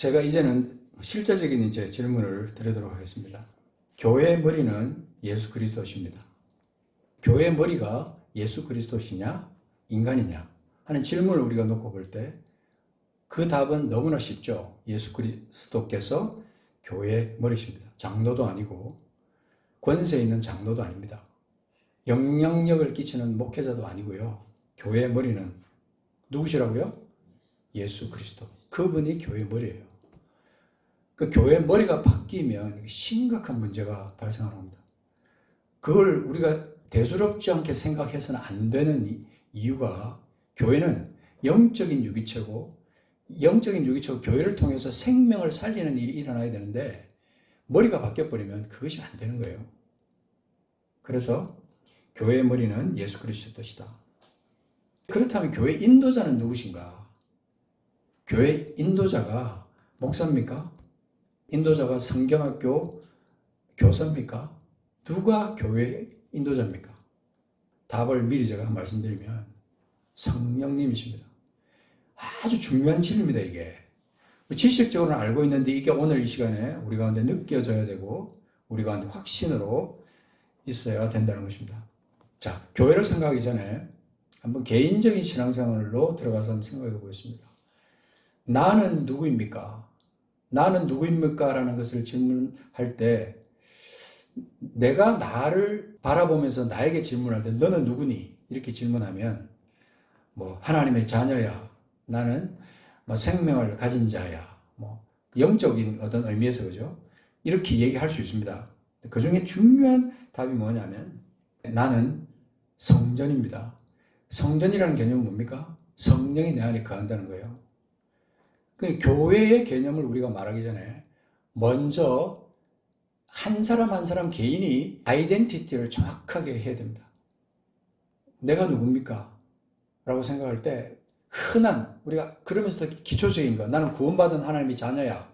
제가 이제는 실제적인 이제 질문을 드리도록 하겠습니다. 교회의 머리는 예수 그리스도십니다. 교회의 머리가 예수 그리스도시냐, 인간이냐 하는 질문을 우리가 놓고 볼 때 그 답은 너무나 쉽죠. 예수 그리스도께서 교회의 머리십니다. 장로도 아니고 권세 있는 장로도 아닙니다. 영향력을 끼치는 목회자도 아니고요. 교회의 머리는 누구시라고요? 예수 그리스도. 그분이 교회의 머리예요. 그 교회의 머리가 바뀌면 심각한 문제가 발생하는 겁니다. 그걸 우리가 대수롭지 않게 생각해서는 안 되는 이유가 교회는 영적인 유기체고 교회를 통해서 생명을 살리는 일이 일어나야 되는데 머리가 바뀌어버리면 그것이 안 되는 거예요. 그래서 교회의 머리는 예수 그리스도시다. 그렇다면 교회 인도자는 누구신가? 교회 인도자가 목사입니까? 인도자가 성경학교 교사입니까? 누가 교회 인도자입니까? 답을 미리 제가 말씀드리면 성령님이십니다. 아주 중요한 진리입니다, 이게. 지식적으로는 알고 있는데 이게 오늘 이 시간에 우리 가운데 느껴져야 되고 우리 가운데 확신으로 있어야 된다는 것입니다. 자, 교회를 생각하기 전에 한번 개인적인 신앙생활로 들어가서 한번 생각해 보겠습니다. 나는 누구입니까? 나는 누구입니까? 라는 것을 질문할 때 내가 나를 바라보면서 나에게 질문할 때 너는 누구니? 이렇게 질문하면 뭐 하나님의 자녀야. 나는 뭐 생명을 가진 자야. 뭐 영적인 어떤 의미에서 그죠? 이렇게 얘기할 수 있습니다. 그 중에 중요한 답이 뭐냐면 나는 성전입니다. 성전이라는 개념은 뭡니까? 성령이 내 안에 거한다는 거예요. 그 교회의 개념을 우리가 말하기 전에 먼저 한 사람 한 사람 개인이 아이덴티티를 정확하게 해야 됩니다. 내가 누굽니까? 라고 생각할 때 흔한 우리가 그러면서도 기초적인 거 나는 구원받은 하나님의 자녀야.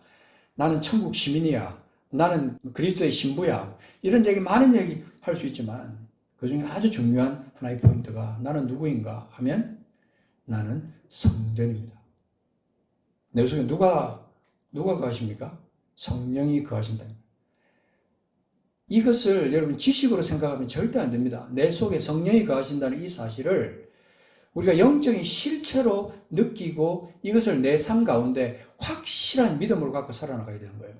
나는 천국 시민이야. 나는 그리스도의 신부야. 이런 얘기 많은 얘기 할 수 있지만 그 중에 아주 중요한 하나의 포인트가 나는 누구인가 하면 나는 성전입니다. 내 속에 누가 거하십니까? 성령이 거하신다. 이것을 여러분 지식으로 생각하면 절대 안 됩니다. 내 속에 성령이 거하신다는 이 사실을 우리가 영적인 실체로 느끼고 이것을 내 삶 가운데 확실한 믿음으로 갖고 살아나가야 되는 거예요.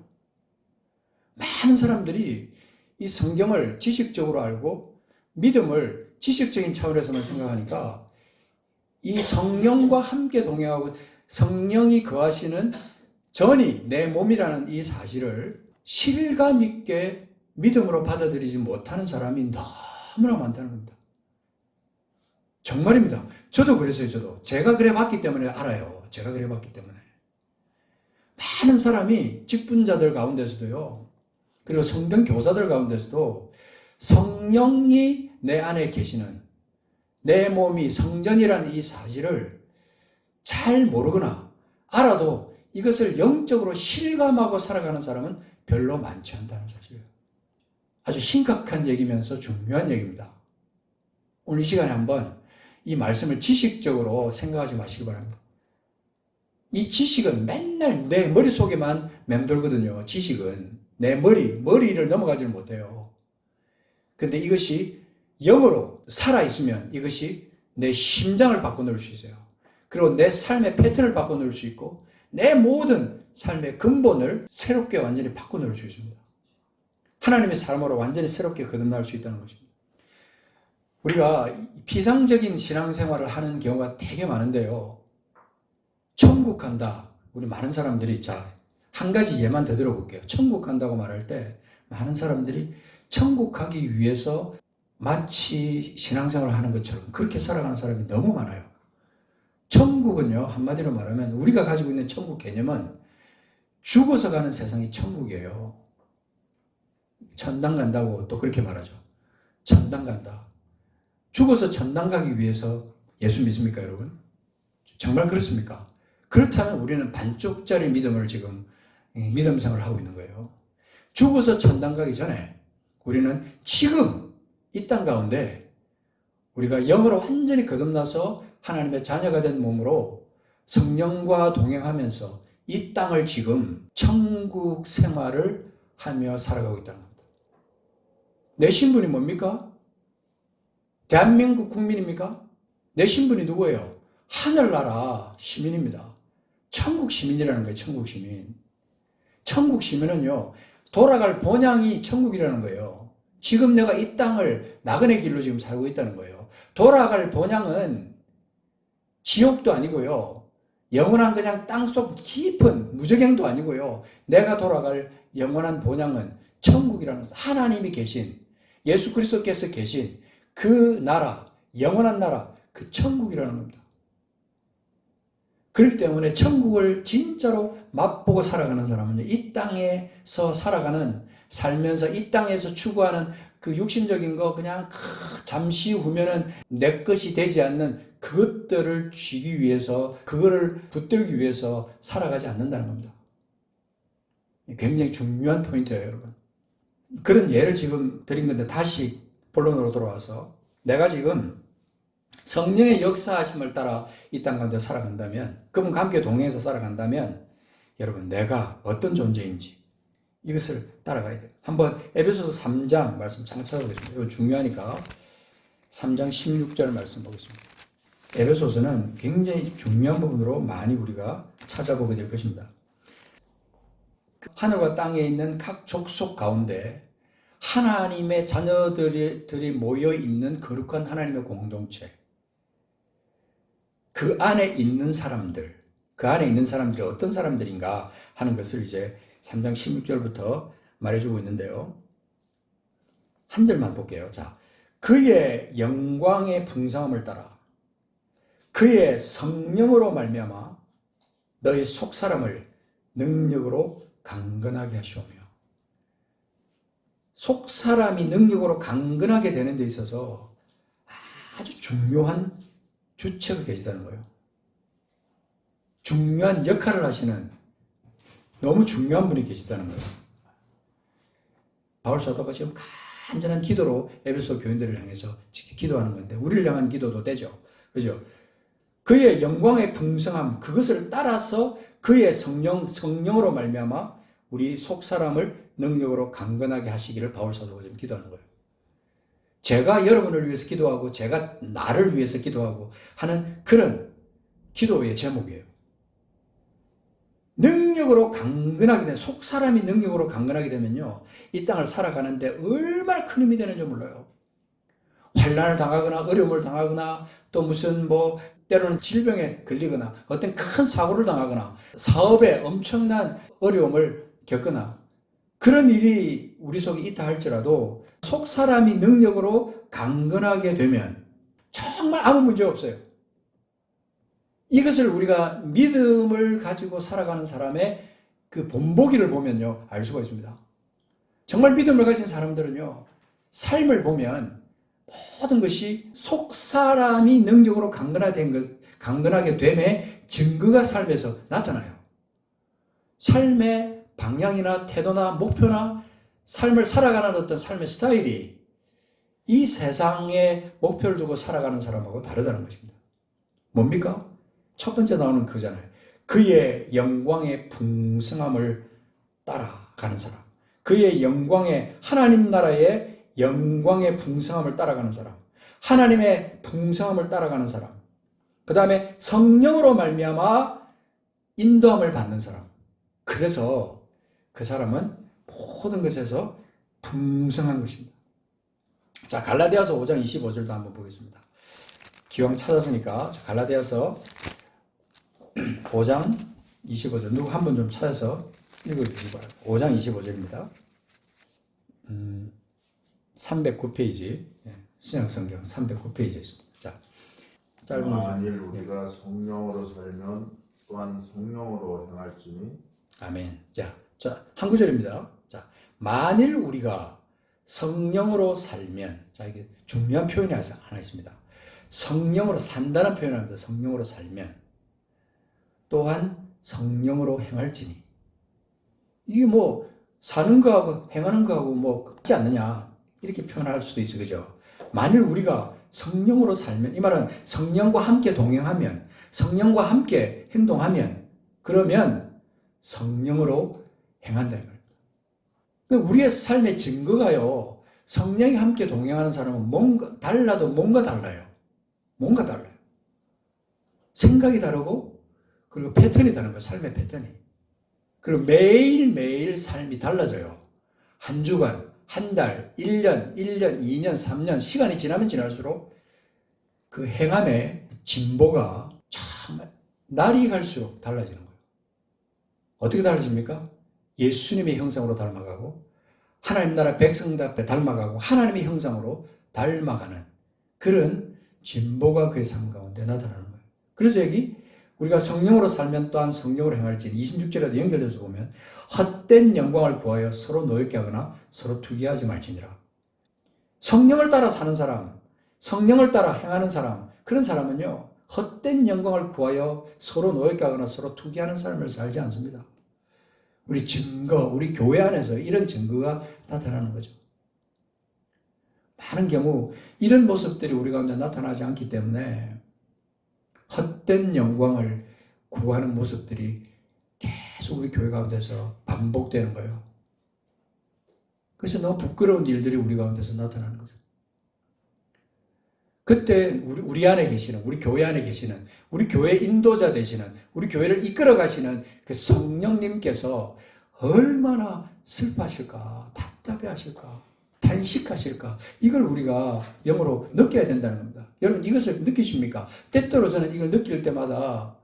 많은 사람들이 이 성경을 지식적으로 알고 믿음을 지식적인 차원에서만 생각하니까 이 성령과 함께 동행하고 성령이 거하시는 전이 내 몸이라는 이 사실을 실감 있게 믿음으로 받아들이지 못하는 사람이 너무나 많다는 겁니다. 정말입니다. 저도 그랬어요. 제가 그래 봤기 때문에 알아요. 제가 그래 봤기 때문에. 많은 사람이 직분자들 가운데서도요. 그리고 성경 교사들 가운데서도 성령이 내 안에 계시는 내 몸이 성전이라는 이 사실을 잘 모르거나 알아도 이것을 영적으로 실감하고 살아가는 사람은 별로 많지 않다는 사실이에요. 아주 심각한 얘기면서 중요한 얘기입니다. 오늘 이 시간에 한번 이 말씀을 지식적으로 생각하지 마시기 바랍니다. 이 지식은 맨날 내 머릿속에만 맴돌거든요. 지식은 내 머리를 넘어가지를 못해요. 근데 이것이 영으로 살아있으면 이것이 내 심장을 바꿔놓을 수 있어요. 그리고 내 삶의 패턴을 바꿔놓을 수 있고 내 모든 삶의 근본을 새롭게 완전히 바꿔놓을 수 있습니다. 하나님의 삶으로 완전히 새롭게 거듭날 수 있다는 것입니다. 우리가 비상적인 신앙생활을 하는 경우가 되게 많은데요. 천국 간다. 우리 많은 사람들이 한 가지 예만 더 들어볼게요. 천국 간다고 말할 때 많은 사람들이 천국 가기 위해서 마치 신앙생활을 하는 것처럼 그렇게 살아가는 사람이 너무 많아요. 천국은요, 한마디로 말하면 우리가 가지고 있는 천국 개념은 죽어서 가는 세상이 천국이에요. 천당 간다고 또 그렇게 말하죠. 천당 간다. 죽어서 천당 가기 위해서 예수 믿습니까, 여러분? 정말 그렇습니까? 그렇다면 우리는 반쪽짜리 믿음을 지금 믿음 생활을 하고 있는 거예요. 죽어서 천당 가기 전에 우리는 지금 이 땅 가운데 우리가 영으로 완전히 거듭나서 하나님의 자녀가 된 몸으로 성령과 동행하면서 이 땅을 지금 천국 생활을 하며 살아가고 있다는 겁니다. 내 신분이 뭡니까? 대한민국 국민입니까? 내 신분이 누구예요? 하늘나라 시민입니다. 천국 시민이라는 거예요. 천국 시민. 천국 시민은요, 돌아갈 본향이 천국이라는 거예요. 지금 내가 이 땅을 나그네 길로 지금 살고 있다는 거예요. 돌아갈 본향은 지옥도 아니고요. 영원한 그냥 땅속 깊은 무저갱도 아니고요. 내가 돌아갈 영원한 본향은 천국이라는 하나님이 계신, 예수 그리스도께서 계신 그 나라, 영원한 나라, 그 천국이라는 겁니다. 그렇기 때문에 천국을 진짜로 맛보고 살아가는 사람은 이 땅에서 살면서 이 땅에서 추구하는 그 육신적인 거 그냥 잠시 후면은 내 것이 되지 않는 그것들을 쥐기 위해서, 그거를 붙들기 위해서 살아가지 않는다는 겁니다. 굉장히 중요한 포인트예요, 여러분. 그런 예를 지금 드린 건데 다시 본론으로 돌아와서 내가 지금 성령의 역사하심을 따라 이 땅 가운데 살아간다면, 그분과 함께 동행해서 살아간다면 여러분 내가 어떤 존재인지 이것을 따라가야 돼요. 한번 에베소서 3장 말씀 잠깐 찾아보겠습니다. 이건 중요하니까 3장 16절 말씀 보겠습니다. 에베소서는 굉장히 중요한 부분으로 많이 우리가 찾아보게 될 것입니다. 하늘과 땅에 있는 각 족속 가운데 하나님의 자녀들이 모여 있는 거룩한 하나님의 공동체, 그 안에 있는 사람들이 어떤 사람들인가 하는 것을 이제 3장 16절부터 말해주고 있는데요. 한 절만 볼게요. 자, 그의 영광의 풍성함을 따라 그의 성령으로 말미암아 너희 속사람을 능력으로 강건하게 하시오며, 속사람이 능력으로 강건하게 되는 데 있어서 아주 중요한 주체가 계시다는 거예요. 중요한 역할을 하시는 너무 중요한 분이 계시다는 거예요. 바울 사도가 지금 간절한 기도로 에베소 교인들을 향해서 기도하는 건데 우리를 향한 기도도 되죠. 그죠? 그의 영광의 풍성함, 그것을 따라서 그의 성령으로 말미암아 우리 속사람을 능력으로 강건하게 하시기를 바울 사도가 지금 기도하는 거예요. 제가 여러분을 위해서 기도하고 제가 나를 위해서 기도하고 하는 그런 기도의 제목이에요. 능력으로 강건하게 되면, 속사람이 능력으로 강건하게 되면요, 이 땅을 살아가는데 얼마나 큰 힘이 되는지 몰라요. 환난을 당하거나 어려움을 당하거나 또 무슨 때로는 질병에 걸리거나 어떤 큰 사고를 당하거나 사업에 엄청난 어려움을 겪거나 그런 일이 우리 속에 있다 할지라도 속사람이 능력으로 강건하게 되면 정말 아무 문제 없어요. 이것을 우리가 믿음을 가지고 살아가는 사람의 그 본보기를 보면요, 알 수가 있습니다. 정말 믿음을 가진 사람들은요, 삶을 보면 모든 것이 속사람이 능력으로 강건하게 됨의 증거가 삶에서 나타나요. 삶의 방향이나 태도나 목표나 삶을 살아가는 어떤 삶의 스타일이 이 세상의 목표를 두고 살아가는 사람하고 다르다는 것입니다. 뭡니까? 첫 번째 나오는 그잖아요. 그의 영광의 풍성함을 따라가는 사람. 그의 영광의, 하나님 나라의 영광의 풍성함을 따라가는 사람. 하나님의 풍성함을 따라가는 사람. 그 다음에 성령으로 말미암아 인도함을 받는 사람. 그래서 그 사람은 모든 것에서 풍성한 것입니다. 자, 갈라디아서 5장 25절도 한번 보겠습니다. 기왕 찾았으니까 갈라디아서 5장 25절 누구 한 번 좀 찾아서 읽어주시기 바랍니다. 5장 25절입니다. 309페이지 신약성경 309페이지에 있습니다. 자, 짧은 거 만일 우리가 성령으로 살면 또한 성령으로 행할지니. 아멘. 자, 한 구절입니다. 자, 만일 우리가 성령으로 살면, 자, 이게 중요한 표현이 하나 있습니다. 성령으로 산다는 표현을 합니다. 성령으로 살면 또한 성령으로 행할지니. 이게 사는 거하고 행하는 거하고 같지 않느냐 이렇게 표현할 수도 있어요. 그죠? 만일 우리가 성령으로 살면, 이 말은 성령과 함께 동행하면, 성령과 함께 행동하면, 그러면 성령으로 행한다 이 말입니다. 우리의 삶의 증거가요. 성령이 함께 동행하는 사람은 뭔가 달라도 뭔가 달라요. 뭔가 달라요. 생각이 다르고 그리고 패턴이 다른 거예요. 삶의 패턴이. 그리고 매일매일 삶이 달라져요. 한 주간, 한 달, 1년, 2년, 3년 시간이 지나면 지날수록 그 행함의 진보가 참 날이 갈수록 달라지는 거예요. 어떻게 달라집니까? 예수님의 형상으로 닮아가고 하나님 나라 백성들 앞에 닮아가고 하나님의 형상으로 닮아가는 그런 진보가 그의 삶 가운데 나타나는 거예요. 그래서 여기 우리가 성령으로 살면 또한 성령으로 행할지니 26절에도 연결돼서 보면 헛된 영광을 구하여 서로 노엽게 하거나 서로 투기하지 말지니라. 성령을 따라 사는 사람, 성령을 따라 행하는 사람, 그런 사람은요 헛된 영광을 구하여 서로 노엽게 하거나 서로 투기하는 삶을 살지 않습니다. 우리 증거, 우리 교회 안에서 이런 증거가 나타나는 거죠. 많은 경우 이런 모습들이 우리 가운데 나타나지 않기 때문에 헛된 영광을 구하는 모습들이 계속 우리 교회 가운데서 반복되는 거예요. 그래서 너무 부끄러운 일들이 우리 가운데서 나타나는 거죠. 그때 우리 안에 계시는, 우리 교회 안에 계시는, 우리 교회 인도자 되시는, 우리 교회를 이끌어 가시는 그 성령님께서 얼마나 슬퍼하실까, 답답해 하실까, 탄식하실까, 이걸 우리가 영으로 느껴야 된다는 겁니다. 여러분 이것을 느끼십니까? 때때로 저는 이걸 느낄 때마다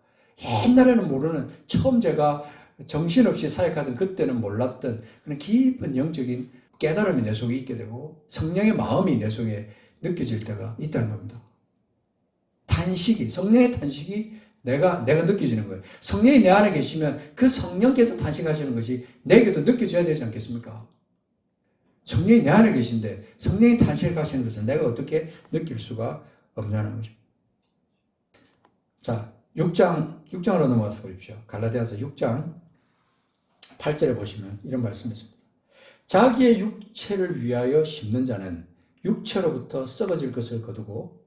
옛날에는 모르는, 처음 제가 정신없이 사역하던 그때는 몰랐던 그런 깊은 영적인 깨달음이 내 속에 있게 되고 성령의 마음이 내 속에 느껴질 때가 있다는 겁니다. 탄식이, 성령의 탄식이 내가 느껴지는 거예요. 성령이 내 안에 계시면 그 성령께서 탄식하시는 것이 내게도 느껴져야 되지 않겠습니까? 성령이 내 안에 계신데 성령이 탄식하시는 것을 내가 어떻게 느낄 수가 없냐는 거죠. 자, 6장으로 넘어가서 보십시오. 갈라디아서 6장 8절에 보시면 이런 말씀이 있습니다. 자기의 육체를 위하여 심는 자는 육체로부터 썩어질 것을 거두고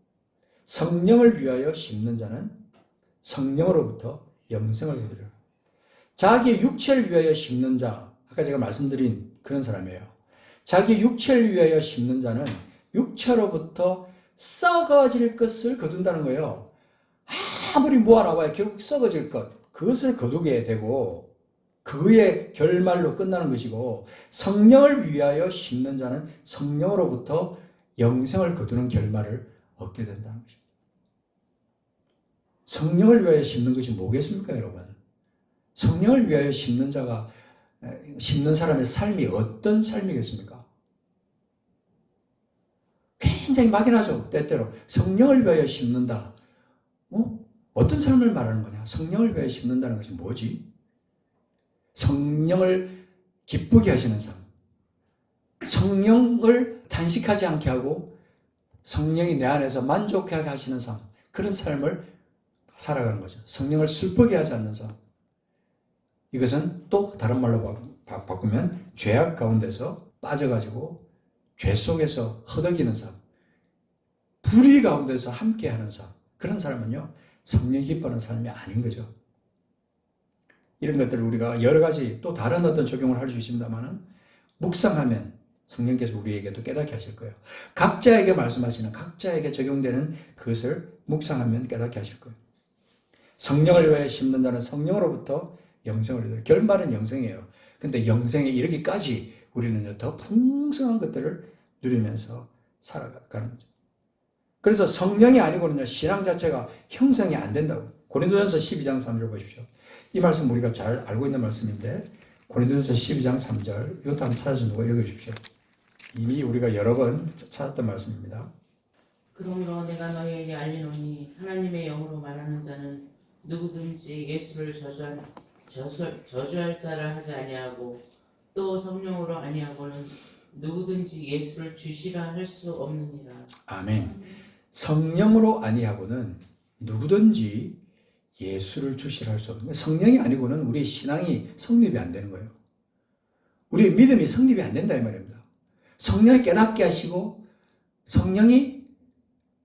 성령을 위하여 심는 자는 성령으로부터 영생을 거두리라. 자기의 육체를 위하여 심는 자, 아까 제가 말씀드린 그런 사람이에요. 자기 육체를 위하여 심는 자는 육체로부터 썩어질 것을 거둔다는 거예요. 아무리 모아나봐야 결국 썩어질 것, 그것을 거두게 되고 그의 결말로 끝나는 것이고, 성령을 위하여 심는 자는 성령으로부터 영생을 거두는 결말을 얻게 된다는 것입니다. 성령을 위하여 심는 것이 뭐겠습니까, 여러분? 성령을 위하여 심는 자가, 심는 사람의 삶이 어떤 삶이겠습니까? 굉장히 막연하죠, 때때로. 성령을 위하여 심는다. 어떤 삶을 말하는 거냐? 성령을 위하여 심는다는 것이 뭐지? 성령을 기쁘게 하시는 삶. 성령을 단식하지 않게 하고 성령이 내 안에서 만족하게 하시는 삶. 그런 삶을 살아가는 거죠. 성령을 슬프게 하지 않는 삶. 이것은 또 다른 말로 바꾸면 죄악 가운데서 빠져가지고 죄 속에서 허덕이는 삶. 불의 가운데서 함께하는 삶. 그런 삶은요, 성령이 기뻐하는 삶이 아닌 거죠. 이런 것들을 우리가 여러 가지 또 다른 어떤 적용을 할 수 있습니다만은 묵상하면 성령께서 우리에게도 깨닫게 하실 거예요. 각자에게 말씀하시는, 각자에게 적용되는 그것을 묵상하면 깨닫게 하실 거예요. 성령을 위하여 심는 자는 성령으로부터 영생을 얻어요. 결말은 영생이에요. 근데 영생에 이르기까지 우리는 더 풍성한 것들을 누리면서 살아가는 거죠. 그래서 성령이 아니고는요, 신앙 자체가 형성이 안 된다고. 고린도전서 12장 3절 보십시오. 이 말씀 우리가 잘 알고 있는 말씀인데, 고린도전서 12장 3절, 이것도 한번 찾아서 누가 읽어주십시오. 이미 우리가 여러 번 찾았던 말씀입니다. 그러므로 내가 너희에게 알리노니 하나님의 영으로 말하는 자는 누구든지 예수를 저주할 자를 하지 아니하고 또 성령으로 아니하고는 누구든지 예수를 주시라 할 수 없느니라. 아멘. 성령으로 아니하고는 누구든지 예수를 주시라 할 수 없는 거예요. 성령이 아니고는 우리의 신앙이 성립이 안 되는 거예요. 우리의 믿음이 성립이 안 된다 이 말입니다. 성령이 깨닫게 하시고 성령이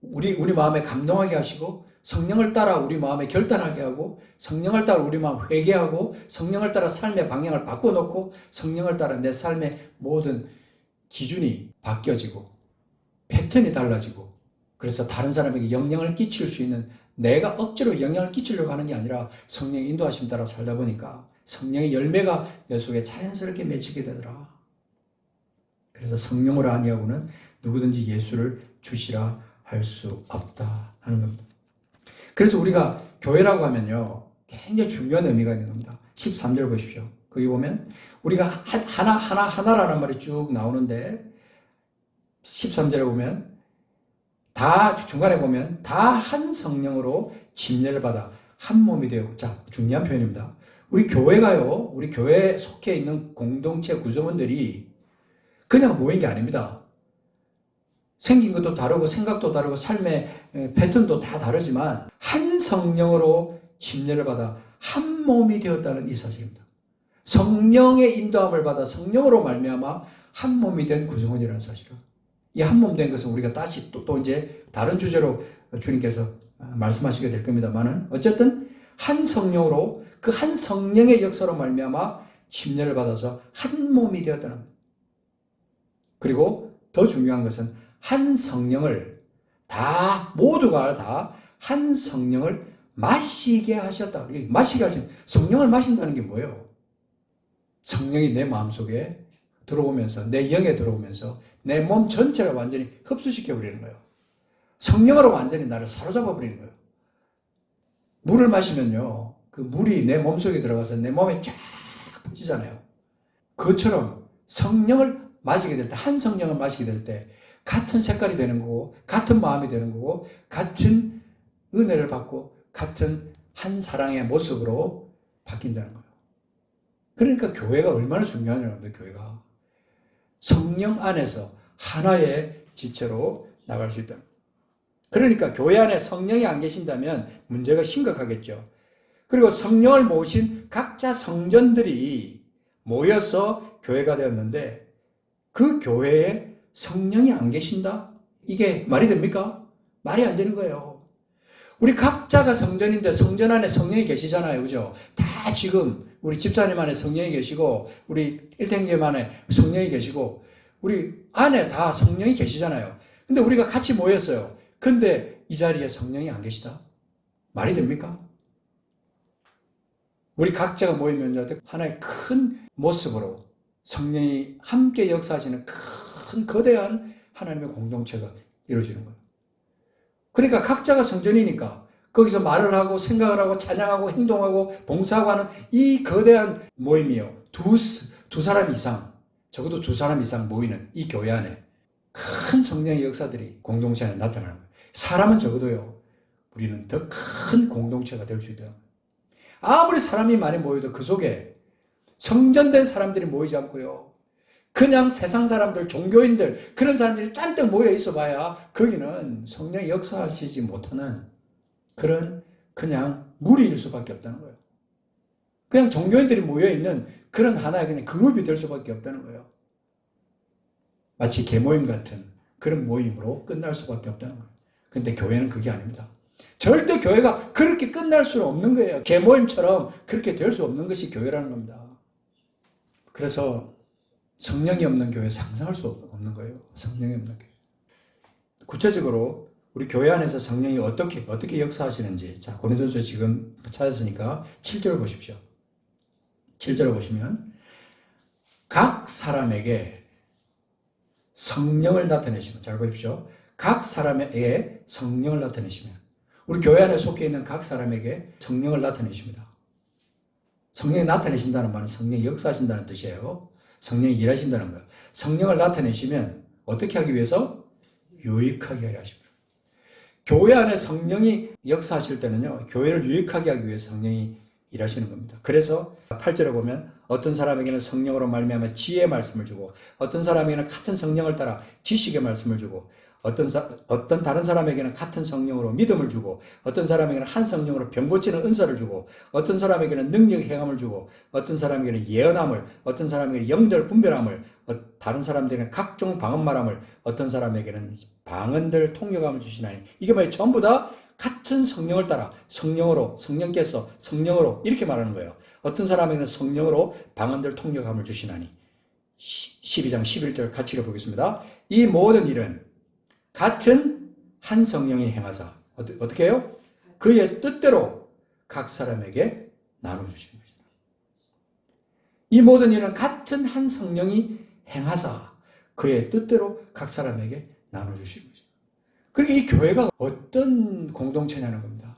우리 마음에 감동하게 하시고 성령을 따라 우리 마음에 결단하게 하고 성령을 따라 우리 마음 회개하고 성령을 따라 삶의 방향을 바꿔놓고 성령을 따라 내 삶의 모든 기준이 바뀌어지고 패턴이 달라지고 그래서 다른 사람에게 영향을 끼칠 수 있는 내가 억지로 영향을 끼치려고 하는 게 아니라 성령의 인도하심 따라 살다 보니까 성령의 열매가 내 속에 자연스럽게 맺히게 되더라. 그래서 성령으로 아니하고는 누구든지 예수를 주시라 할 수 없다 하는 겁니다. 그래서 우리가 교회라고 하면요 굉장히 중요한 의미가 있는 겁니다. 13절 보십시오. 거기 보면 우리가 하나라는 말이 쭉 나오는데 13절에 보면 다 중간에 보면 다 한 성령으로 침례를 받아 한 몸이 되어. 자, 중요한 표현입니다. 우리 교회가요, 우리 교회에 속해 있는 공동체 구성원들이 그냥 모인 게 아닙니다. 생긴 것도 다르고 생각도 다르고 삶의 패턴도 다 다르지만 한 성령으로 침례를 받아 한 몸이 되었다는 이 사실입니다. 성령의 인도함을 받아 성령으로 말미암아 한 몸이 된 구성원이라는 사실을. 이 한 몸 된 것은 우리가 다시 또 이제 다른 주제로 주님께서 말씀하시게 될 겁니다만은 어쨌든 한 성령으로 그 한 성령의 역사로 말미암아 침례를 받아서 한 몸이 되었다는 겁니다. 그리고 더 중요한 것은 한 성령을 모두가 다 한 성령을 마시게 하셨다. 마시게 하신 성령을 마신다는 게 뭐예요? 성령이 내 마음속에 들어오면서 내 영에 들어오면서 내 몸 전체를 완전히 흡수시켜 버리는 거예요. 성령으로 완전히 나를 사로잡아 버리는 거예요. 물을 마시면요, 그 물이 내 몸속에 들어가서 내 몸에 쫙 퍼지잖아요. 그것처럼 성령을 마시게 될 때, 한 성령을 마시게 될 때 같은 색깔이 되는 거고 같은 마음이 되는 거고 같은 은혜를 받고 같은 한 사랑의 모습으로 바뀐다는 거예요. 그러니까 교회가 얼마나 중요하냐는 교회가 성령 안에서 하나의 지체로 나갈 수 있다. 그러니까 교회 안에 성령이 안 계신다면 문제가 심각하겠죠. 그리고 성령을 모신 각자 성전들이 모여서 교회가 되었는데 그 교회에 성령이 안 계신다? 이게 말이 됩니까? 말이 안 되는 거예요. 우리 각자가 성전인데 성전 안에 성령이 계시잖아요. 그죠? 다 지금 우리 집사님 안에 성령이 계시고 우리 일탱님 안에 성령이 계시고 우리 안에 다 성령이 계시잖아요. 근데 우리가 같이 모였어요. 근데 이 자리에 성령이 안 계시다? 말이 됩니까? 우리 각자가 모이면 하나의 큰 모습으로 성령이 함께 역사하시는 큰 거대한 하나님의 공동체가 이루어지는 거예요. 그러니까 각자가 성전이니까 거기서 말을 하고 생각을 하고 찬양하고 행동하고 봉사하고 하는 이 거대한 모임이요. 두 사람 이상, 적어도 두 사람 이상 모이는 이 교회 안에 큰 성령의 역사들이 공동체 안에 나타나는 거예요. 사람은 적어도요. 우리는 더 큰 공동체가 될 수 있다. 아무리 사람이 많이 모여도 그 속에 성전된 사람들이 모이지 않고요. 그냥 세상 사람들, 종교인들, 그런 사람들이 짠뜩 모여 있어 봐야 거기는 성령이 역사하시지 못하는 그런 그냥 무리일 수밖에 없다는 거예요. 그냥 종교인들이 모여 있는 그런 하나의 그냥 그룹이 될 수밖에 없다는 거예요. 마치 계모임 같은 그런 모임으로 끝날 수밖에 없다는 거예요. 근데 교회는 그게 아닙니다. 절대 교회가 그렇게 끝날 수는 없는 거예요. 계모임처럼 그렇게 될 수 없는 것이 교회라는 겁니다. 그래서 성령이 없는 교회 상상할 수 없는 거예요. 성령이 없는 교회. 구체적으로 우리 교회 안에서 성령이 어떻게 역사하시는지. 자, 고린도서 지금 찾았으니까 7절 보십시오. 7절을 보시면 각 사람에게 성령을 나타내시면, 잘 보십시오. 각 사람에게 성령을 나타내시면, 우리 교회 안에 속해 있는 각 사람에게 성령을 나타내십니다. 성령이 나타내신다는 말은 성령이 역사하신다는 뜻이에요. 성령이 일하신다는 거예요. 성령을 나타내시면 어떻게 하기 위해서? 유익하게 하려 하십니다. 교회 안에 성령이 역사하실 때는요, 교회를 유익하게 하기 위해서 성령이 일하시는 겁니다. 그래서 8절에 보면 어떤 사람에게는 성령으로 말미암아 지혜의 말씀을 주고 어떤 사람에게는 같은 성령을 따라 지식의 말씀을 주고 어떤 다른 사람에게는 같은 성령으로 믿음을 주고 어떤 사람에게는 한 성령으로 병 고치는 은사를 주고 어떤 사람에게는 능력의 행함을 주고 어떤 사람에게는 예언함을 어떤 사람에게는 영들 분별함을 다른 사람들에게는 각종 방언말함을 어떤 사람에게는 방언들 통역함을 주시나니 이게 뭐예요? 전부 다 같은 성령을 따라 성령으로 성령께서 성령으로 이렇게 말하는 거예요. 어떤 사람에게는 성령으로 방언들 통역함을 주시나니 12장 11절 같이 읽어보겠습니다. 이 모든 일은 같은 한 성령이 행하사 어떻게 해요? 그의 뜻대로 각 사람에게 나눠주시는 것이다. 이 모든 일은 같은 한 성령이 행하사 그의 뜻대로 각 사람에게 나눠주시는 것이다. 그러니까 이 교회가 어떤 공동체냐는 겁니다.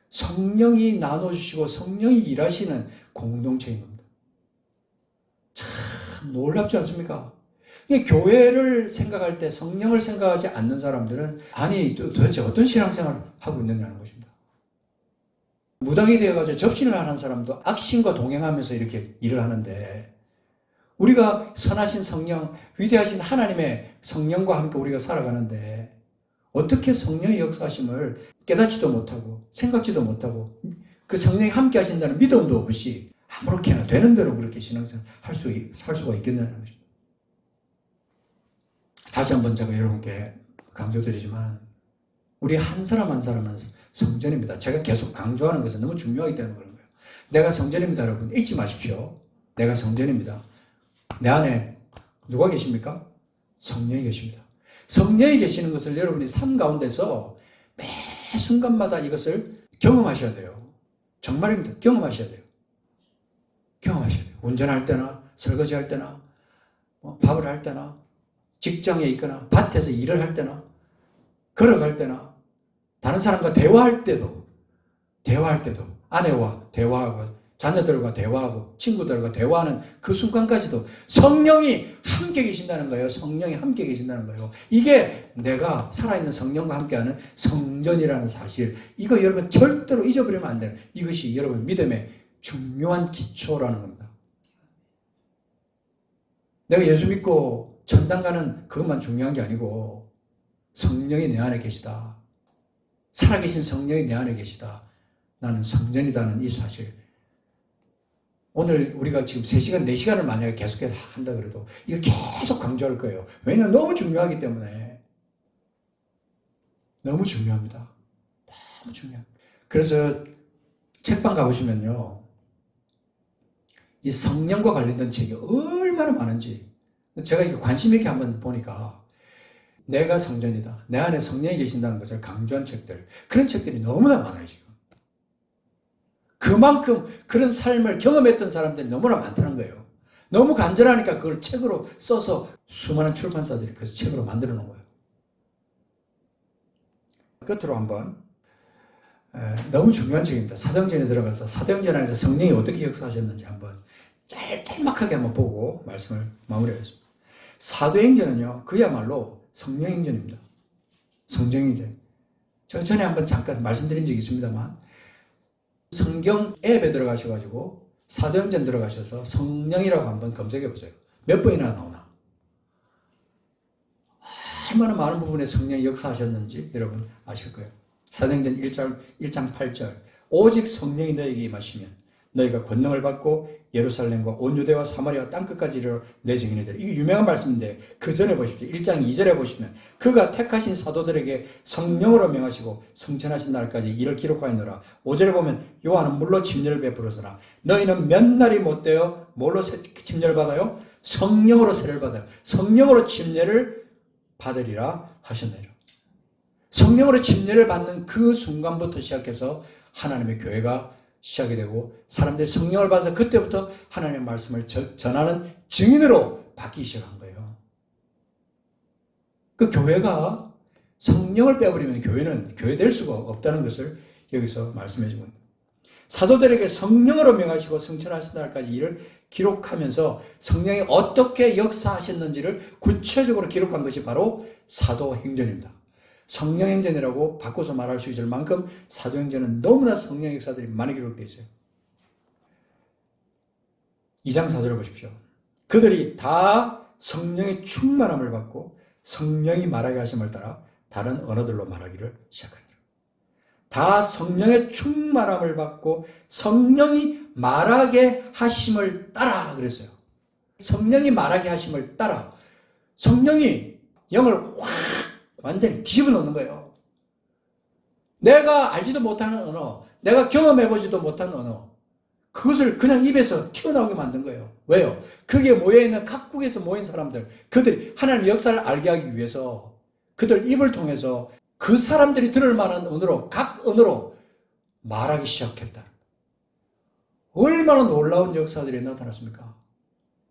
성령이 나눠주시고 성령이 일하시는 공동체인 겁니다. 참 놀랍지 않습니까? 교회를 생각할 때 성령을 생각하지 않는 사람들은 아니 도대체 어떤 신앙생활을 하고 있느냐는 것입니다. 무당이 되어가지고 접신을 하는 사람도 악신과 동행하면서 이렇게 일을 하는데 우리가 선하신 성령, 위대하신 하나님의 성령과 함께 우리가 살아가는데 어떻게 성령의 역사하심을 깨닫지도 못하고 생각지도 못하고 그 성령이 함께 하신다는 믿음도 없이 아무렇게나 되는 대로 그렇게 신앙생활 살 수가 있겠냐는 것입니다. 다시 한번 제가 여러분께 강조드리지만 우리 한 사람 한 사람은 성전입니다. 제가 계속 강조하는 것은 너무 중요하기 때문에 그런 거예요. 내가 성전입니다. 여러분 잊지 마십시오. 내가 성전입니다. 내 안에 누가 계십니까? 성령이 계십니다. 성령이 계시는 것을 여러분이 삶 가운데서 매 순간마다 이것을 경험하셔야 돼요. 정말입니다. 경험하셔야 돼요. 경험하셔야 돼요. 운전할 때나 설거지할 때나 밥을 할 때나 직장에 있거나 밭에서 일을 할 때나 걸어갈 때나 다른 사람과 대화할 때도 아내와 대화하고 자녀들과 대화하고 친구들과 대화하는 그 순간까지도 성령이 함께 계신다는 거예요. 성령이 함께 계신다는 거예요. 이게 내가 살아있는 성령과 함께하는 성전이라는 사실, 이거 여러분 절대로 잊어버리면 안 돼요. 이것이 여러분 믿음의 중요한 기초라는 겁니다. 내가 예수 믿고 천당 가는 그것만 중요한 게 아니고 성령이 내 안에 계시다. 살아계신 성령이 내 안에 계시다. 나는 성전이라는 이 사실. 오늘 우리가 지금 3시간, 4시간을 만약에 계속해서 한다 그래도 이거 계속 강조할 거예요. 왜냐하면 너무 중요하기 때문에. 너무 중요합니다. 너무 중요합니다. 그래서 책방 가보시면요. 이 성령과 관련된 책이 얼마나 많은지 제가 이거 관심 있게 한번 보니까 내가 성전이다. 내 안에 성령이 계신다는 것을 강조한 책들. 그런 책들이 너무나 많아요, 지금. 그만큼 그런 삶을 경험했던 사람들이 너무나 많다는 거예요. 너무 간절하니까 그걸 책으로 써서 수많은 출판사들이 그 책으로 만들어 놓은 거예요. 끝으로 한번 너무 중요한 책입니다. 사도행전에 들어가서 사도행전 안에서 성령이 어떻게 역사하셨는지 한번 짤막하게 한번 보고 말씀을 마무리하겠습니다. 사도행전은요, 그야말로 성령행전입니다. 성령행전. 제가 전에 한번 잠깐 말씀드린 적이 있습니다만 성경 앱에 들어가셔가지고 사도행전 들어가셔서 성령이라고 한번 검색해 보세요. 몇 번이나 나오나. 얼마나 많은 부분에 성령이 역사하셨는지 여러분 아실 거예요. 사도행전 1장 8절 오직 성령이 너에게 임하시면 너희가 권능을 받고 예루살렘과 온 유대와 사마리아 땅끝까지 이르러 내 증인이 되리라. 이게 유명한 말씀인데 그 전에 보십시오. 1장 2절에 보시면 그가 택하신 사도들에게 성령으로 명하시고 성천하신 날까지 이를 기록하였노라. 5절에 보면 요한은 물로 침례를 베풀었으나 너희는 몇 날이 못되어 뭘로 침례를 받아요? 성령으로 세례를 받아요. 성령으로 침례를 받으리라 하셨네요. 성령으로 침례를 받는 그 순간부터 시작해서 하나님의 교회가 시작이 되고 사람들이 성령을 받아서 그때부터 하나님의 말씀을 전하는 증인으로 바뀌기 시작한 거예요. 그 교회가 성령을 빼버리면 교회는 교회 될 수가 없다는 것을 여기서 말씀해 주고 있습니다. 사도들에게 성령으로 명하시고 성천하신 날까지 이를 기록하면서 성령이 어떻게 역사하셨는지를 구체적으로 기록한 것이 바로 사도행전입니다. 성령행전이라고 바꿔서 말할 수 있을 만큼 사도행전은 너무나 성령 역사들이 많이 기록되어 있어요. 2장 4절을 보십시오. 그들이 다 성령의 충만함을 받고 성령이 말하게 하심을 따라 다른 언어들로 말하기를 시작하니라. 다 성령의 충만함을 받고 성령이 말하게 하심을 따라 그랬어요. 성령이 말하게 하심을 따라 성령이 영을 확 완전히 뒤집어 놓는 거예요. 내가 알지도 못하는 언어, 내가 경험해보지도 못하는 언어, 그것을 그냥 입에서 튀어나오게 만든 거예요. 왜요? 그게 모여있는 각국에서 모인 사람들, 그들이 하나님의 역사를 알게 하기 위해서 그들 입을 통해서 그 사람들이 들을 만한 언어로, 각 언어로 말하기 시작했다. 얼마나 놀라운 역사들이 나타났습니까?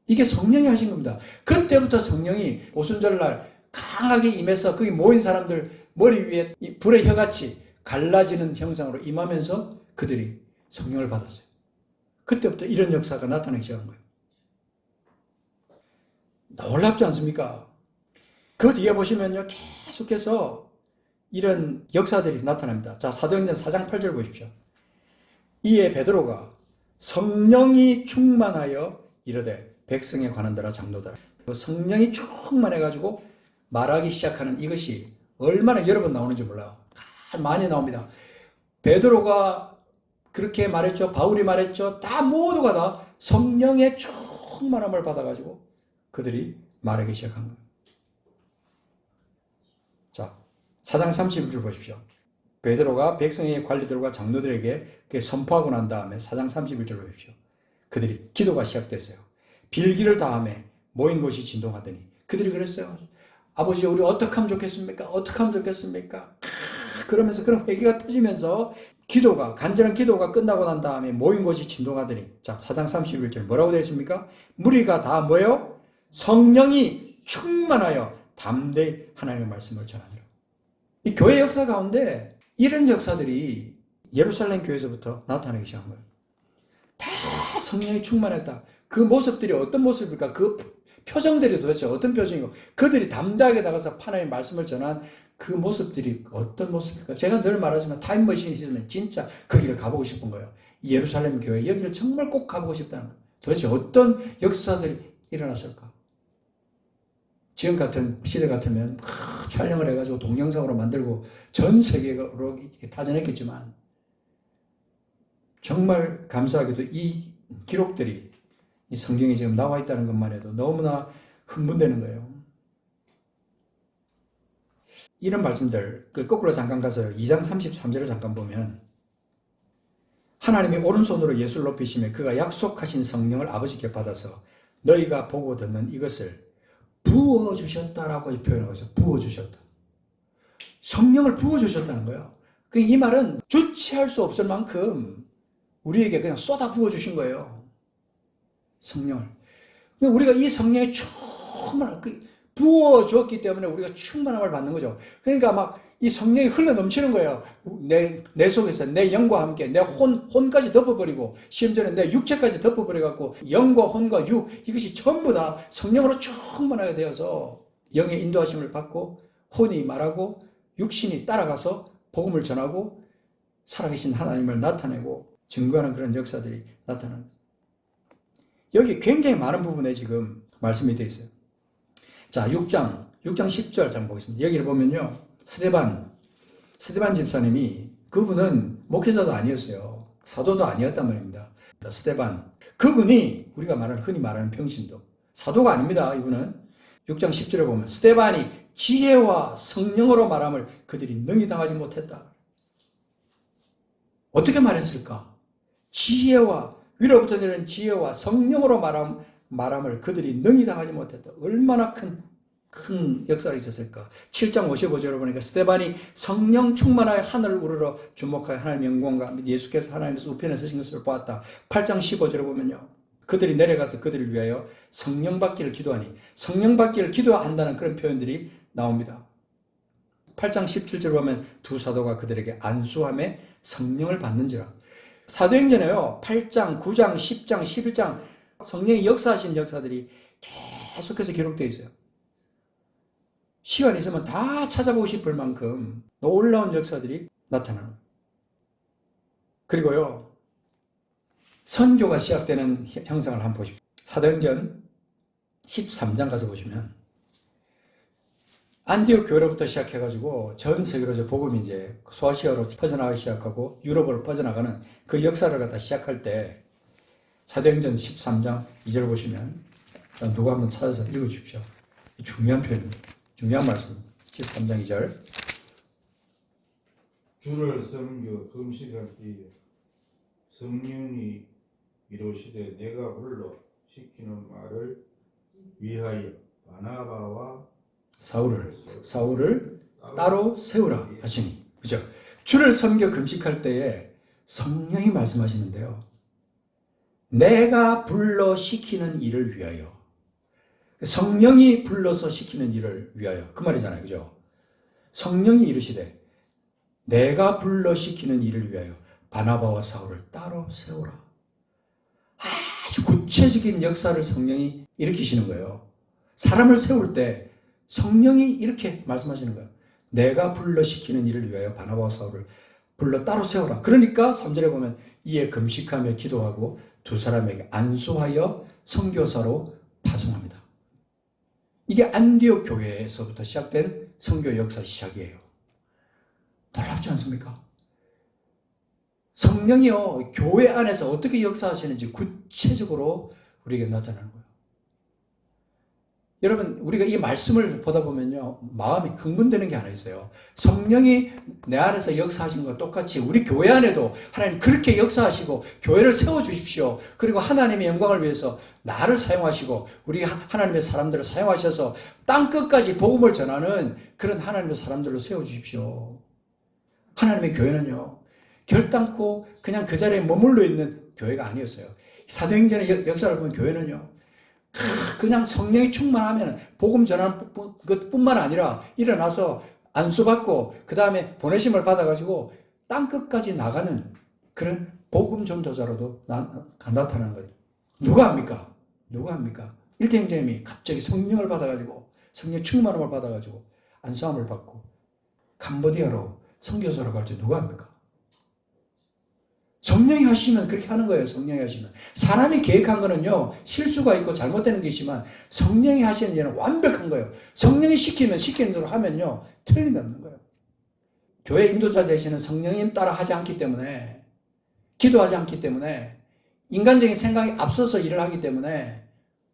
이게 성령이 하신 겁니다. 그때부터 성령이 오순절날 강하게 임해서 거기 모인 사람들 머리 위에 불의 혀같이 갈라지는 형상으로 임하면서 그들이 성령을 받았어요. 그때부터 이런 역사가 나타나기 시작한 거예요. 놀랍지 않습니까? 그 뒤에 보시면요, 계속해서 이런 역사들이 나타납니다. 자, 사도행전 4장 8절 보십시오. 이에 베드로가 성령이 충만하여 이르되 백성에 관한더라 장로들아. 성령이 충만해가지고 말하기 시작하는 이것이 얼마나 여러 번 나오는지 몰라요. 많이 나옵니다. 베드로가 그렇게 말했죠. 바울이 말했죠. 다 모두가 다 성령의 충만함을 받아가지고 그들이 말하기 시작한 거예요. 자, 4장 31절 보십시오. 베드로가 백성의 관리들과 장로들에게 선포하고 난 다음에 4장 31절 보십시오. 그들이 기도가 시작됐어요. 빌기를 다함에 모인 곳이 진동하더니 그들이 그랬어요. 아버지, 우리 어떻게 하면 좋겠습니까? 어떻게 하면 좋겠습니까? 그러면서 그런 회개가 터지면서 기도가, 간절한 기도가 끝나고 난 다음에 모인 곳이 진동하더니, 자, 4장 31절 뭐라고 되어 있습니까? 무리가 다 뭐예요? 성령이 충만하여 담대히 하나님의 말씀을 전하니라. 이 교회 역사 가운데 이런 역사들이 예루살렘 교회에서부터 나타나기 시작한 거예요. 다 성령이 충만했다. 그 모습들이 어떤 모습일까? 그 표정들이 도대체 어떤 표정이고, 그들이 담대하게 나가서 하나님의 말씀을 전한 그 모습들이 어떤 모습일까? 제가 늘 말하지만 타임머신이 있으면 진짜 거기를 가보고 싶은 거예요. 이 예루살렘 교회, 여기를 정말 꼭 가보고 싶다는 거예요. 도대체 어떤 역사들이 일어났을까? 지금 같은 시대 같으면 촬영을 해가지고 동영상으로 만들고 전 세계로 타전했겠지만, 정말 감사하게도 이 기록들이 이 성경에 지금 나와 있다는 것만 해도 너무나 흥분되는 거예요. 이런 말씀들, 거꾸로 잠깐 가서 2장 33절을 잠깐 보면, 하나님이 오른손으로 예수를 높이시며 그가 약속하신 성령을 아버지께 받아서 너희가 보고 듣는 이것을 부어주셨다라고 표현하고 있어요. 부어주셨다. 성령을 부어주셨다는 거예요. 이 말은 주체할 수 없을 만큼 우리에게 그냥 쏟아 부어주신 거예요. 성령을. 우리가 이 성령에 충만한, 부어줬기 때문에 우리가 충만함을 받는 거죠. 그러니까 막 이 성령이 흘러 넘치는 거예요. 내 속에서 내 영과 함께 내 혼까지 덮어버리고, 심지어는 내 육체까지 덮어버려갖고, 영과 혼과 육, 이것이 전부 다 성령으로 충만하게 되어서 영의 인도하심을 받고, 혼이 말하고, 육신이 따라가서 복음을 전하고, 살아계신 하나님을 나타내고, 증거하는 그런 역사들이 나타납니다. 여기 굉장히 많은 부분에 지금 말씀이 되어 있어요. 자, 6장 10절 잠깐 보겠습니다. 여기를 보면요, 스데반 집사님이, 그분은 목회자도 아니었어요. 사도도 아니었단 말입니다. 스데반, 그분이 우리가 흔히 말하는 평신도, 사도가 아닙니다. 이분은 6장 10절에 보면 스데반이 지혜와 성령으로 말함을 그들이 능히 당하지 못했다. 어떻게 말했을까? 지혜와, 위로부터 내리는 지혜와 성령으로 말함을 그들이 능히 당하지 못했다. 얼마나 큰 역사가 있었을까? 7장 55절을 보니까 스데반이 성령 충만하여 하늘을 우러러 주목하여 하나님의 영광과 예수께서 하나님께서 우편에 서신 것을 보았다. 8장 15절을 보면요, 그들이 내려가서 그들을 위하여 성령 받기를 기도하니, 성령 받기를 기도한다는 그런 표현들이 나옵니다. 8장 17절 보면 두 사도가 그들에게 안수함에 성령을 받는지라. 사도행전에요, 8장, 9장, 10장, 11장 성령이 역사하신 역사들이 계속해서 기록되어 있어요. 시간이 있으면 다 찾아보고 싶을 만큼 놀라운 역사들이 나타나는. 그리고요, 선교가 시작되는 형상을 한번 보십시오. 사도행전 13장 가서 보시면, 안디옥 교회로부터 시작해가지고 전 세계로 복음이 이제 소아시아로 퍼져나가기 시작하고 유럽으로 퍼져나가는 그 역사를 갖다 시작할 때, 사도행전 13장 2절 보시면, 누가 한번 찾아서 읽어주십시오. 중요한 표현입니다. 중요한 말씀. 13장 2절. 주를 섬겨 금식할 때에 성령이 이루시되 내가 불러 시키는 말을 위하여 바나바와 사울을 따로 세우라 하시니. 그죠? 주를 섬겨 금식할 때에 성령이 말씀하시는데요. 내가 불러 시키는 일을 위하여. 성령이 불러서 시키는 일을 위하여. 그 말이잖아요. 그죠? 성령이 이르시되 내가 불러 시키는 일을 위하여 바나바와 사울을 따로 세우라. 아주 구체적인 역사를 성령이 일으키시는 거예요. 사람을 세울 때 성령이 이렇게 말씀하시는 거예요. 내가 불러 시키는 일을 위하여 바나바와 사울을 불러 따로 세우라. 그러니까 3절에 보면 이에 금식하며 기도하고 두 사람에게 안수하여 선교사로 파송합니다. 이게 안디옥 교회에서부터 시작된 선교 역사 시작이에요. 놀랍지 않습니까? 성령이요, 교회 안에서 어떻게 역사하시는지 구체적으로 우리에게 나타나는 거예요. 여러분, 우리가 이 말씀을 보다 보면요, 마음이 흥분되는 게 하나 있어요. 성령이 내 안에서 역사하신 것과 똑같이 우리 교회 안에도 하나님 그렇게 역사하시고 교회를 세워주십시오. 그리고 하나님의 영광을 위해서 나를 사용하시고 우리 하나님의 사람들을 사용하셔서 땅끝까지 복음을 전하는 그런 하나님의 사람들로 세워주십시오. 하나님의 교회는요, 결단코 그냥 그 자리에 머물러 있는 교회가 아니었어요. 사도행전의 역사를 보면 교회는요, 그냥 성령이 충만하면 복음 전하는 것뿐만 아니라 일어나서 안수받고 그 다음에 보내심을 받아가지고 땅끝까지 나가는 그런 복음 전도자로도 나타나는 거예요. 누가 합니까? 누가 합니까? 일대행전님이 갑자기 성령을 받아가지고 성령 충만함을 받아가지고 안수함을 받고 캄보디아로 선교사로 갈지 누가 합니까? 성령이 하시면 그렇게 하는 거예요. 성령이 하시면. 사람이 계획한 거는요, 실수가 있고 잘못되는 게 있지만 성령이 하시는 일은 완벽한 거예요. 성령이 시키면 시키는 대로 하면요, 틀림없는 거예요. 교회 인도자 되시는 성령님 따라 하지 않기 때문에, 기도하지 않기 때문에, 인간적인 생각이 앞서서 일을 하기 때문에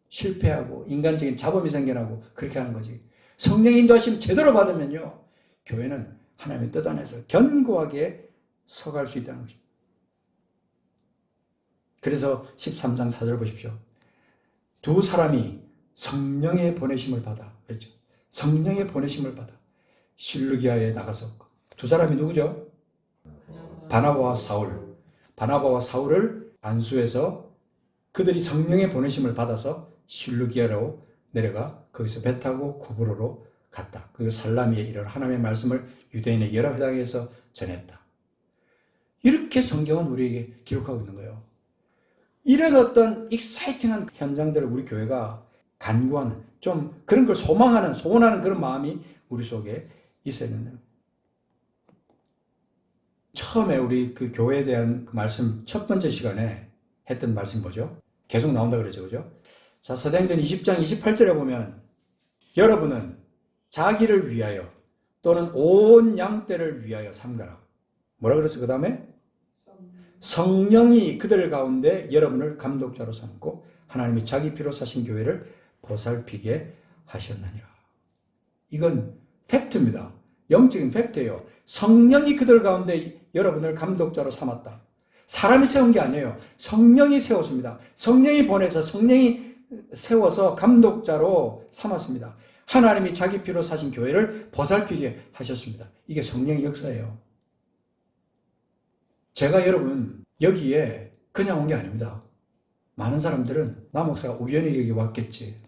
실패하고 인간적인 잡음이 생겨나고 그렇게 하는 거지. 성령의 인도하심 제대로 받으면요, 교회는 하나님의 뜻 안에서 견고하게 서갈 수 있다는 것입니다. 그래서 13장 4절 보십시오. 두 사람이 성령의 보내심을 받아, 그렇죠? 성령의 보내심을 받아 실루기아에 나가서, 두 사람이 누구죠? 바나바와 사울. 바나바와 사울을 안수해서 그들이 성령의 보내심을 받아서 실루기아로 내려가 거기서 배 타고 구브로로 갔다. 그리고 살라미에 이르러 하나님의 말씀을 유대인의 여러 회당에서 전했다. 이렇게 성경은 우리에게 기록하고 있는 거예요. 이런 어떤 익사이팅한 현장들을 우리 교회가 간구하는, 좀 그런 걸 소망하는, 소원하는 그런 마음이 우리 속에 있어야 된다는 거예요. 처음에 우리 그 교회에 대한 그 말씀 첫 번째 시간에 했던 말씀 뭐죠? 계속 나온다 그러죠, 그죠? 자, 사도행전 20장 28절에 보면 여러분은 자기를 위하여 또는 온 양떼를 위하여 삼가라. 뭐라 그랬어? 그 다음에 성령이 그들 가운데 여러분을 감독자로 삼고 하나님이 자기 피로 사신 교회를 보살피게 하셨느니라. 이건 팩트입니다. 영적인 팩트예요. 성령이 그들 가운데 여러분을 감독자로 삼았다. 사람이 세운 게 아니에요. 성령이 세웠습니다. 성령이 보내서 성령이 세워서 감독자로 삼았습니다. 하나님이 자기 피로 사신 교회를 보살피게 하셨습니다. 이게 성령의 역사예요. 제가 여러분 여기에 그냥 온 게 아닙니다. 많은 사람들은 나 목사가 우연히 여기 왔겠지.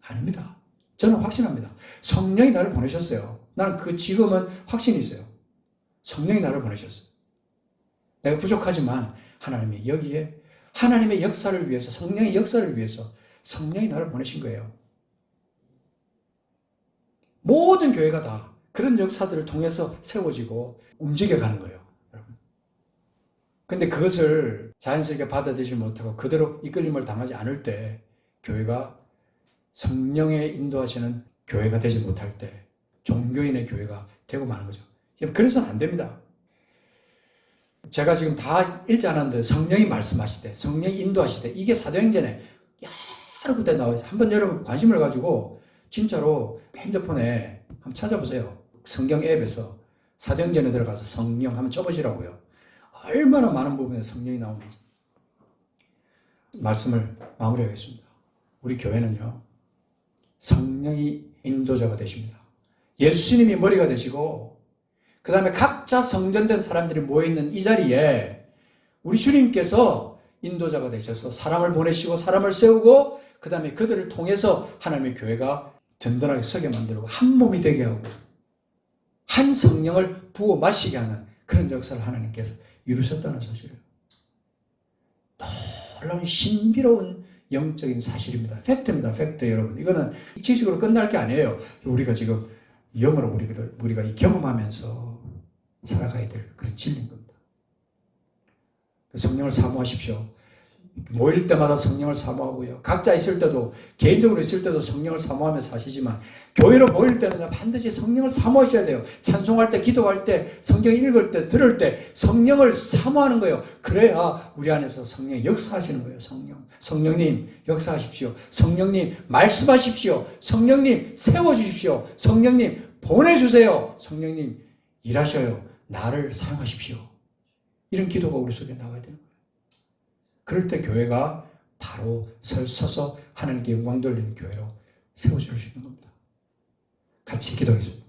아닙니다. 저는 확신합니다. 성령이 나를 보내셨어요. 나는 그 지금은 확신이 있어요. 성령이 나를 보내셨어요. 내가 부족하지만 하나님이 여기에 하나님의 역사를 위해서, 성령의 역사를 위해서 성령이 나를 보내신 거예요. 모든 교회가 다 그런 역사들을 통해서 세워지고 움직여가는 거예요. 여러분. 근데 그것을 자연스럽게 받아들이지 못하고 그대로 이끌림을 당하지 않을 때 교회가 성령의 인도하시는 교회가 되지 못할 때 종교인의 교회가 되고 마는 거죠. 그래서는 안 됩니다. 제가 지금 다 읽지 않았는데 성령이 말씀하실 때, 성령이 인도하실 때, 이게 사도행전에 여러 군데 나와 있어요. 한번 여러분 관심을 가지고 진짜로 핸드폰에 한번 찾아보세요. 성경 앱에서 사도행전에 들어가서 성령 한번 쳐보시라고요. 얼마나 많은 부분에 성령이 나오는지. 말씀을 마무리하겠습니다. 우리 교회는요, 성령이 인도자가 되십니다. 예수님이 머리가 되시고, 그 다음에 각자 성전된 사람들이 모여있는 이 자리에 우리 주님께서 인도자가 되셔서 사람을 보내시고 사람을 세우고, 그 다음에 그들을 통해서 하나님의 교회가 든든하게 서게 만들고 한 몸이 되게 하고 한 성령을 부어 마시게 하는 그런 역사를 하나님께서 이루셨다는 사실이에요. 놀라운 신비로운 영적인 사실입니다. 팩트입니다. 팩트 여러분. 이거는 지식으로 끝날 게 아니에요. 우리가 지금 영으로 우리가 이 경험하면서 살아가야 될 그런 진리인 겁니다. 성령을 사모하십시오. 모일 때마다 성령을 사모하고요. 각자 있을 때도, 개인적으로 있을 때도 성령을 사모하며 사시지만 교회로 모일 때는 반드시 성령을 사모하셔야 돼요. 찬송할 때, 기도할 때, 성경 읽을 때, 들을 때 성령을 사모하는 거예요. 그래야 우리 안에서 성령이 역사하시는 거예요. 성령님 역사하십시오. 성령님 말씀하십시오. 성령님 세워주십시오. 성령님 보내주세요. 성령님 일하셔요. 나를 사용하십시오. 이런 기도가 우리 속에 나와야 되는 거예요. 그럴 때 교회가 바로 서서 하나님께 영광 돌리는 교회로 세워질 수 있는 겁니다. 같이 기도하겠습니다.